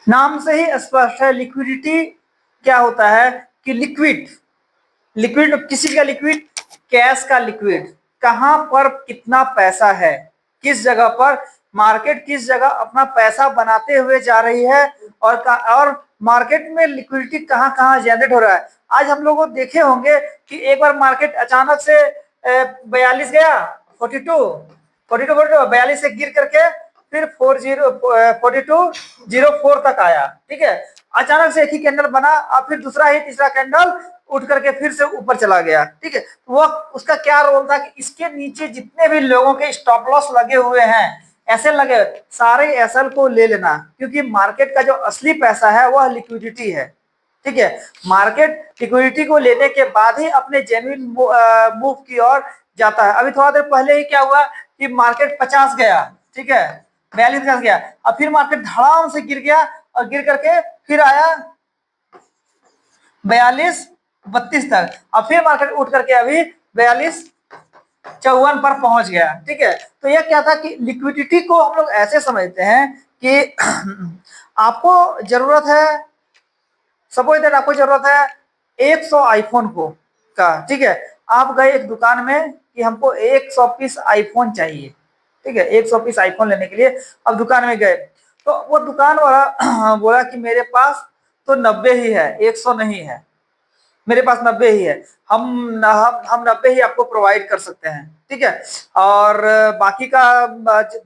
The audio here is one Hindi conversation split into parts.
नाम से ही स्पष्ट है, लिक्विडिटी क्या होता है कि लिक्विड, लिक्विड किसी का लिक्विड, कैश का लिक्विड, कहां पर कितना पैसा है, किस जगह पर मार्केट किस जगह अपना पैसा बनाते हुए जा रही है, और मार्केट में लिक्विडिटी कहां कहां जनरेट हो रहा है। आज हम लोग देखे होंगे कि एक बार मार्केट अचानक से 42 गया, 42 से गिर करके फिर 4204 तक आया। ठीक है, अचानक से एक ही कैंडल बना और फिर दूसरा ही तीसरा कैंडल उठ करके फिर से ऊपर चला गया। ठीक है, वो उसका क्या रोल था कि इसके नीचे जितने भी लोगों के स्टॉप लॉस लगे हुए हैं, ऐसे लगे, सारे एसएल को ले लेना, क्योंकि मार्केट का जो असली पैसा है वह लिक्विडिटी है। ठीक है, मार्केट लिक्विडिटी को लेने के बाद ही अपने जेन्युइन मूव की ओर जाता है। अभी थोड़ा देर पहले ही क्या हुआ कि मार्केट 50 गया, ठीक है, 42 गया, अब फिर मार्केट धड़ाम से गिर गया और गिर करके फिर आया 42-32 तक, अब फिर मार्केट उठ करके अभी 42-54 पर पहुंच गया। ठीक है, तो यह क्या था कि लिक्विडिटी को हम लोग ऐसे समझते हैं कि आपको जरूरत है, सपोज दैट आपको जरूरत है 100 आईफोन को का। ठीक है, आप गए एक दुकान में कि हमको 100 पीस आईफोन चाहिए। ठीक है, 100 पीस आईफोन लेने के लिए अब दुकान में गए, तो वो दुकान वाला बोला कि मेरे पास तो 90 ही है, 100 नहीं है, मेरे पास 90 ही है, हम 90 ही आपको प्रोवाइड कर सकते हैं। ठीक है, और बाकी का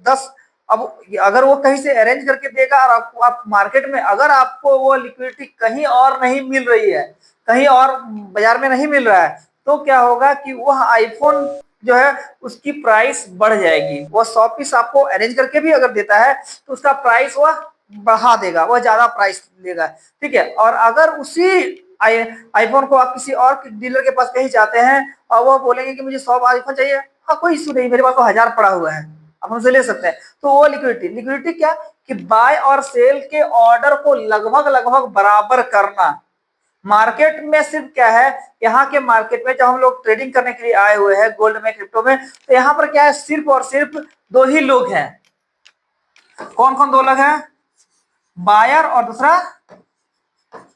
10, अब अगर वो कहीं से अरेंज करके देगा और आपको, आप मार्केट में अगर आपको वो लिक्विडिटी कहीं और नहीं मिल रही है, कहीं और बाजार में नहीं मिल रहा है, तो क्या होगा कि वह आईफोन जो है उसकी प्राइस बढ़ जाएगी। वो 100 पीस आपको अरेंज करके भी अगर देता है तो उसका प्राइस वह बढ़ा देगा, वह ज्यादा प्राइस देगा। ठीक है, और अगर उसी आईफोन को आप किसी और डीलर के पास कहीं जाते हैं और वो बोलेंगे कि मुझे 100 आईफोन चाहिए, हाँ कोई इशू नहीं, मेरे पास तो 1000 पड़ा हुआ है, आप हमसे ले सकते हैं। तो वो लिक्विडिटी, लिक्विडिटी क्या कि बाय और सेल के ऑर्डर को लगभग लगभग बराबर करना। मार्केट में सिर्फ क्या है, यहाँ के मार्केट में जब हम लोग ट्रेडिंग करने के लिए आए हुए हैं गोल्ड में, क्रिप्टो में, तो यहाँ पर क्या है, सिर्फ और सिर्फ दो ही लोग हैं। कौन कौन दो लोग हैं? बायर और दूसरा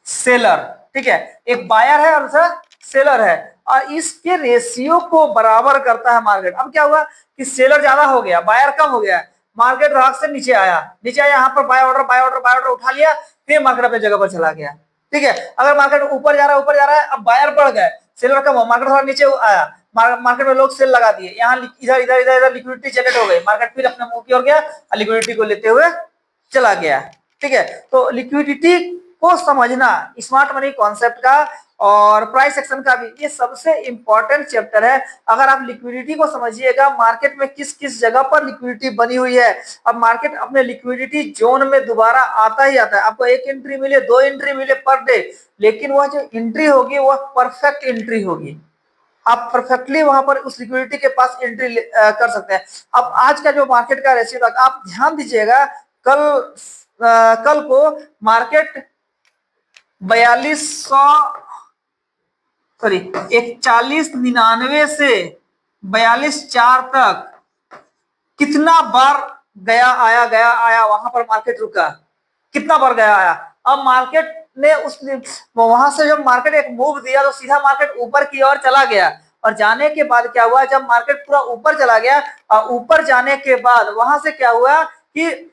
सेलर। ठीक है, एक बायर है और दूसरा सेलर है, और इसके रेशियो को बराबर करता है मार्केट। अब क्या हुआ कि सेलर ज्यादा हो गया, बायर कम हो गया, मार्केट रात से नीचे आया, नीचे आया, यहाँ पर by order by order by order उठा लिया, फिर मार्केट अपनी जगह पर चला गया। ठीक है, अगर मार्केट ऊपर जा रहा है, ऊपर जा रहा है, अब बायर बढ़ गए, सेलर कम हो, मार्केट थोड़ा नीचे आया, मार्केट में लोग सेल लगा दिए, यहाँ इधर इधर इधर इधर लिक्विडिटी जनरेट हो गई, मार्केट फिर अपने मुंह की ओर गया और लिक्विडिटी को लेते हुए चला गया। ठीक है, तो लिक्विडिटी को समझना स्मार्ट मनी कॉन्सेप्ट का और प्राइस एक्शन का भी ये सबसे इंपॉर्टेंट चैप्टर है। अगर आप लिक्विडिटी को समझिएगा, मार्केट में किस किस जगह पर लिक्विडिटी बनी हुई है, अब मार्केट अपने लिक्विडिटी जोन में दोबारा आता ही आता है। आपको एक एंट्री मिले, दो एंट्री मिले पर डे, लेकिन वह जो एंट्री होगी वह परफेक्ट एंट्री होगी, आप परफेक्टली वहां पर उस लिक्विडिटी के पास एंट्री कर सकते हैं। अब आज का जो मार्केट का रेशियो था, आप ध्यान दीजिएगा, कल को मार्केट 4199 से 42,400 तक कितना बार गया आया, गया आया, वहां पर मार्केट रुका, कितना बार गया आया। अब मार्केट ने उस वहां से जब मार्केट एक मूव दिया तो सीधा मार्केट ऊपर की ओर चला गया, और जाने के बाद क्या हुआ, जब मार्केट पूरा ऊपर चला गया, ऊपर जाने के बाद वहां से क्या हुआ कि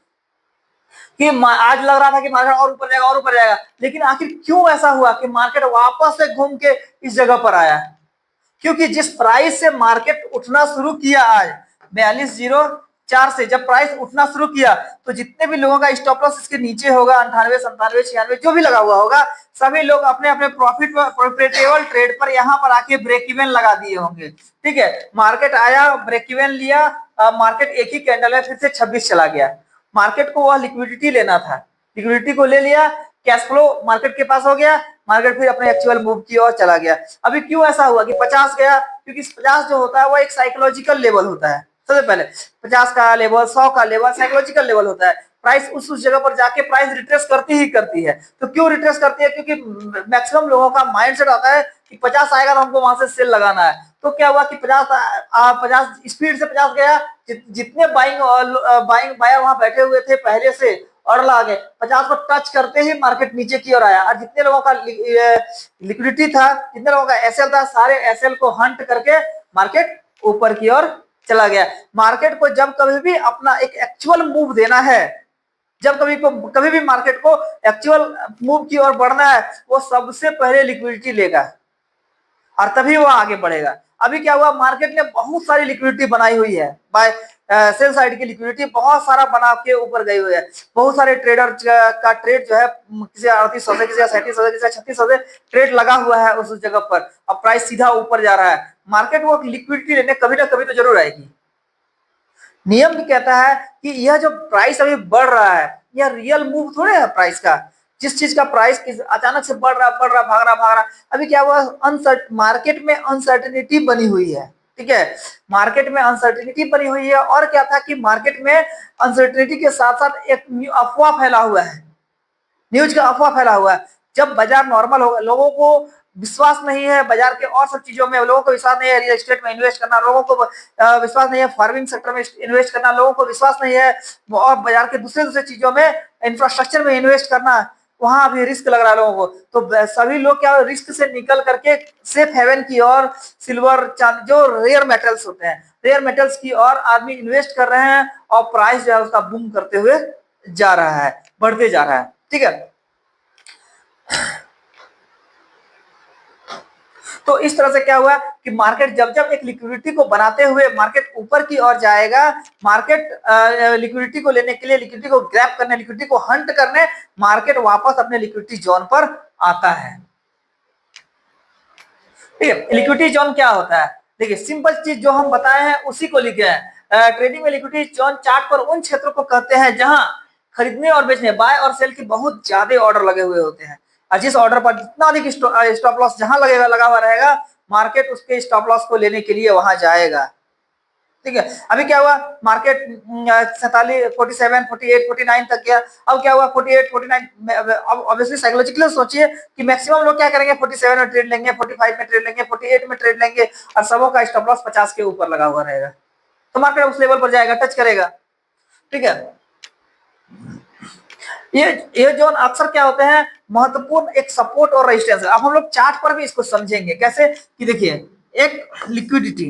आज लग रहा था कि मार्केट और ऊपर जाएगा और ऊपर जाएगा, लेकिन आखिर क्यों ऐसा हुआ कि मार्केट वापस से घूम के इस जगह पर आया? क्योंकि जिस प्राइस से मार्केट उठना शुरू किया आज 4204 से जब प्राइस उठना शुरू किया, तो जितने भी लोगों का स्टॉप लॉस इसके नीचे होगा, 98 97 96 जो भी लगा हुआ होगा, सभी लोग अपने अपने प्रॉफिटेबल ट्रेड पर यहाँ पर आके ब्रेक इवन लगा दिए होंगे। ठीक है, मार्केट आया, ब्रेक इवन लिया, मार्केट एक ही कैंडल में फिर से 26 चला गया। मार्केट को वह लिक्विडिटी लेना था, लिक्विडिटी को ले लिया, कैश फ्लो मार्केट के पास हो गया, मार्केट फिर अपने एक्चुअल मूव की ओर चला गया। अभी क्यों ऐसा हुआ कि 50 गया? क्योंकि 50 जो होता है वो एक साइकोलॉजिकल लेवल होता है। सबसे पहले 50 का लेवल, 100 का लेवल साइकोलॉजिकल लेवल होता है। प्राइस उस जगह पर जाके प्राइस रिट्रेस करती ही करती है। तो क्यों रिट्रेस करती है? क्योंकि मैक्सिमम लोगों का माइंडसेट आता है कि 50 आएगा तो हमको वहां से सेल लगाना है। तो क्या हुआ कि 50 स्पीड से 50 गया, जितने बाइंग बायर वहां बैठे हुए थे पहले से, ऑर्डर लगा के 50 को टच करते ही मार्केट नीचे की ओर आया और जितने लोगों का लिक्विडिटी था, जितने लोगों का एसएल था, सारे एसएल को हंट करके मार्केट ऊपर की ओर चला गया। मार्केट को जब कभी भी अपना एक एक्चुअल मूव देना है, जब कभी भी मार्केट को एक्चुअल मूव की ओर बढ़ना है, वो सबसे पहले लिक्विडिटी लेगा और तभी वो आगे बढ़ेगा। अभी क्या हुआ, मार्केट ने बहुत सारी लिक्विडिटी बनाई हुई है, बाय सेल साइड की लिक्विडिटी बहुत सारा बना के ऊपर गई हुई है। बहुत सारे ट्रेडर का ट्रेड जो है किसी 3800 से, किसी 3700 से, किसी 3600 से ट्रेड लगा हुआ है उस जगह पर। अब प्राइस सीधा ऊपर जा रहा है। मार्केट वो लिक्विडिटी लेने कभी ना कभी तो जरूर आएगी। नियम भी कहता है कि यह जो प्राइस अभी बढ़ रहा है, यह रियल मूव थोड़े है प्राइस का। जिस चीज का प्राइस अचानक से बढ़ रहा भाग रहा, अभी क्या हुआ, मार्केट में अनसर्टेनिटी बनी हुई है। ठीक है, मार्केट में अनसर्टेनिटी बनी हुई है। और क्या था कि मार्केट में अनसर्टेनिटी के साथ साथ एक अफवाह फैला हुआ है, न्यूज का अफवाह फैला हुआ है। जब बाजार नॉर्मल होगा, लोगों को विश्वास नहीं है बाजार के और सब चीजों में, लोगों को विश्वास नहीं है रियल एस्टेट में इन्वेस्ट करना, लोगों को विश्वास नहीं है फार्मिंग सेक्टर में इन्वेस्ट करना, लोगों को विश्वास नहीं है और बाजार के दूसरे चीजों में, इंफ्रास्ट्रक्चर में इन्वेस्ट करना, वहां अभी रिस्क लग रहा है लोगों को। तो सभी लोग क्या रिस्क से निकल करके सेफ हेवन की ओर, सिल्वर चांदी जो रेयर मेटल्स होते हैं, रेयर मेटल्स की ओर आदमी इन्वेस्ट कर रहे हैं और प्राइस जो है उसका बूम करते हुए जा रहा है, बढ़ते जा रहा है। ठीक है, तो इस तरह से क्या हुआ कि मार्केट जब जब एक लिक्विडिटी को बनाते हुए मार्केट ऊपर की ओर जाएगा, मार्केट लिक्विडिटी को लेने के लिए, लिक्विडिटी को ग्रैब करने, लिक्विडिटी को हंट करने मार्केट वापस अपने लिक्विडिटी जोन पर आता है। ठीक है, लिक्विडिटी जोन क्या होता है, देखिए सिंपल चीज जो हम बताए हैं उसी को लिखे हैं। ट्रेडिंग में लिक्विडिटी जोन चार्ट पर उन क्षेत्रों को कहते हैं जहां खरीदने और बेचने, बाय और सेल की बहुत ज्यादा ऑर्डर लगे हुए होते हैं। और जिस ऑर्डर पर जितना अधिक स्टॉप लॉस जहां लगेगा, लगा हुआ रहेगा, मार्केट उसके स्टॉप लॉस को लेने के लिए वहां जाएगा। ठीक है, अभी क्या हुआ, मार्केट 47, 47, 48, 49 तक गया। अब क्या हुआ 48, 49, अब ऑब्वियसली साइकोलॉजिकली सोचिए कि मैक्सिमम लोग क्या करेंगे, 47 में ट्रेड लेंगे, 45 में ट्रेड लेंगे, 48 में ट्रेड लेंगे और सबों का स्टॉप लॉस 50 के ऊपर लगा हुआ रहेगा। तो मार्केट उस लेवल पर जाएगा, टच करेगा। ठीक है, ये जोन अक्सर क्या होते हैं, महत्वपूर्ण एक सपोर्ट और रेजिस्टेंस है। अब हम लोग चार्ट पर भी इसको समझेंगे कैसे कि देखिए, एक लिक्विडिटी,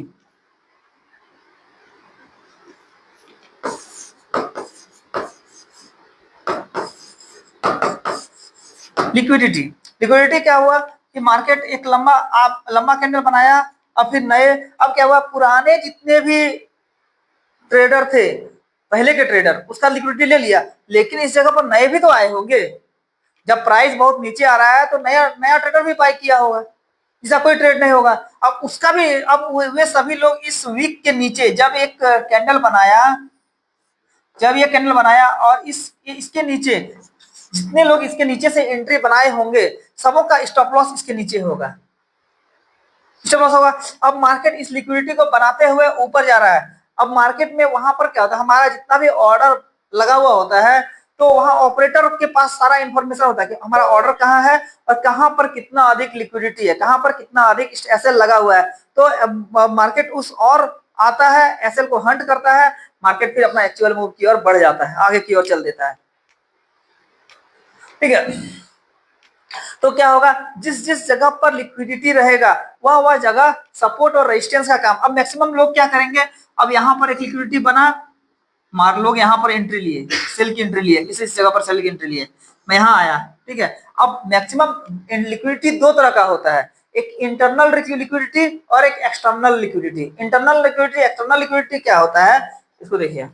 लिक्विडिटी क्या हुआ कि मार्केट एक लंबा कैंडल बनाया और फिर नए, अब क्या हुआ, पुराने जितने भी ट्रेडर थे, पहले के ट्रेडर, उसका लिक्विडिटी ले लिया, लेकिन इस जगह पर नए भी तो आए होंगे। जब प्राइस बहुत नीचे आ रहा है तो नया नया ट्रेडर भी बाय किया होगा, इसका कोई ट्रेड नहीं होगा। अब उसका भी, अब वे सभी लोग इस वीक के नीचे जब एक कैंडल बनाया, जब ये कैंडल बनाया और इसके नीचे जितने लोग इसके नीचे से एंट्री बनाए होंगे, सबों का स्टॉप लॉस इसके नीचे होगा, स्टॉप लॉस होगा। अब मार्केट इस लिक्विडिटी को बनाते हुए ऊपर जा रहा है। अब मार्केट में वहां पर क्या होता है, हमारा जितना भी ऑर्डर लगा हुआ होता है, तो वहां ऑपरेटर के पास सारा इंफॉर्मेशन होता है कि हमारा ऑर्डर कहाँ है और कहाँ पर कितना अधिक लिक्विडिटी है, कहाँ पर कितना अधिक एसएल लगा हुआ है। तो मार्केट उस और आता है, एसएल को हंट करता है, मार्केट फिर अपना एक्चुअल मूव की ओर बढ़ जाता है, आगे की ओर चल देता है। ठीक है, तो क्या होगा, जिस जिस जगह पर लिक्विडिटी रहेगा वह जगह सपोर्ट और रेजिस्टेंस का काम। अब मैक्सिमम लोग क्या करेंगे, अब यहाँ पर एक लिक्विडिटी बना, मार लोग यहाँ पर एंट्री लिए, सेल की एंट्री लिए, इस जगह पर सेल की एंट्री लिए, मैं यहाँ आया। ठीक है, अब मैक्सिमम लिक्विडिटी दो तरह का होता है, एक इंटरनल लिक्विडिटी और एक external liquidity. Internal liquidity, external liquidity क्या होता है, इसको देखिए।